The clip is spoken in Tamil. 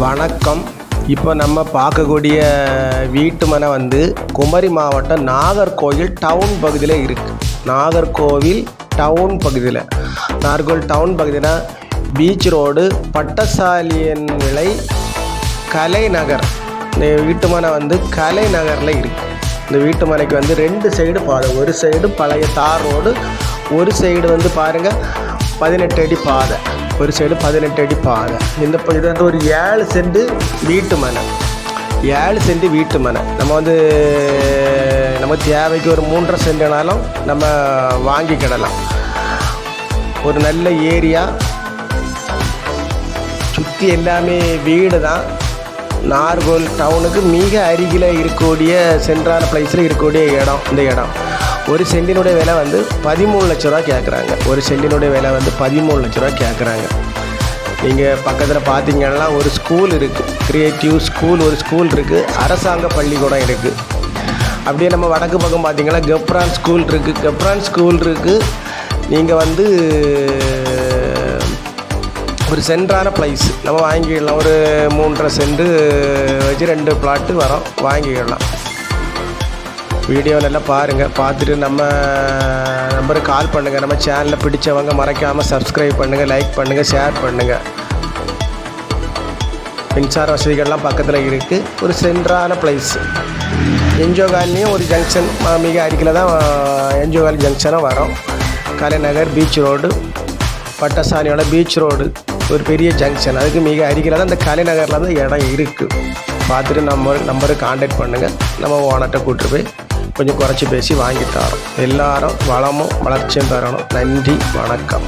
வணக்கம். இப்போ நம்ம பார்க்கக்கூடிய வீட்டு மனை வந்து குமரி மாவட்டம் நாகர்கோவில் டவுன் பகுதியில் இருக்குது. நாகர்கோவில் டவுன் பகுதியில் பீச் ரோடு பட்டசாலியன் விலை கலைநகர். இந்த வீட்டு மனை வந்து கலைநகரில் இருக்குது. இந்த வீட்டு மனைக்கு வந்து 2 சைடு பாதை. ஒரு சைடு பழைய தார் ரோடு, ஒரு சைடு வந்து பாருங்கள் 18 அடி பாதை. ஒரு சைடு 18 அடி பாதை. இது வந்து ஒரு 7 சென்ட் வீட்டு மனை. 7 சென்ட் வீட்டு மனை. நம்ம வந்து நம்ம தேவைக்கு ஒரு 3.5 சென்ட்னாலும் நம்ம வாங்கிக்கிடலாம். ஒரு நல்ல ஏரியா, சுற்றி எல்லாமே வீடு தான். நாகர்கோவில் டவுனுக்கு மிக அருகில் இருக்கக்கூடிய சென்ட்ரல் பிளேஸில் இருக்கக்கூடிய இந்த இடம் ஒரு சென்டினுடைய விலை வந்து 13 லட்ச ரூபா கேட்குறாங்க. ஒரு சென்டினுடைய விலை வந்து 13 லட்ச ரூபா கேட்குறாங்க. நீங்கள் பக்கத்தில் பார்த்தீங்கன்னா ஒரு ஸ்கூல் இருக்குது, கிரியேட்டிவ் ஸ்கூல் ஒரு ஸ்கூல் இருக்குது, அரசாங்க பள்ளிக்கூடம் இருக்குது. அப்படியே நம்ம வடக்கு பக்கம் பார்த்தீங்கன்னா கெப்ரான் ஸ்கூல் இருக்குது. நீங்கள் வந்து ஒரு சென்ட்ரான ப்ளைஸ் நம்ம வாங்கிடலாம். ஒரு 3.5 சென்ட் வச்சு 2 பிளாட்டு வரோம், வாங்கிக்கிடலாம். வீடியோ நல்லா பாருங்கள். பார்த்துட்டு நம்ம நம்பருக்கு கால் பண்ணுங்கள். நம்ம சேனலில் பிடிச்சவங்க மறக்காமல் சப்ஸ்கிரைப் பண்ணுங்கள், லைக் பண்ணுங்கள், ஷேர் பண்ணுங்கள். மின்சார வசதிகள்லாம் பக்கத்தில் இருக்குது. ஒரு சென்ட்ரான பிளேஸ். என்ஜிஓ காலனியும் ஒரு ஜங்ஷன் மிக அருகில் தான் என்ஜிஓ காலனி ஜங்ஷனாக வரும். கலைநகர் பீச் ரோடு, பட்டசாலியோட பீச் ரோடு ஒரு பெரிய ஜங்ஷன். அதுக்கு மிக அருகில் தான் இந்த கலைநகரில் தான் இடம் இருக்குது. பார்த்துட்டு நம்பருக்கு கான்டாக்ட் பண்ணுங்கள். நம்ம ஓனர்கிட்ட கூப்பிட்டு போய் கொஞ்சம் குறைச்சி பேசி வாங்கி தரோம். எல்லாரும் வளமும் வளர்ச்சியும் தரணும். நன்றி, வணக்கம்.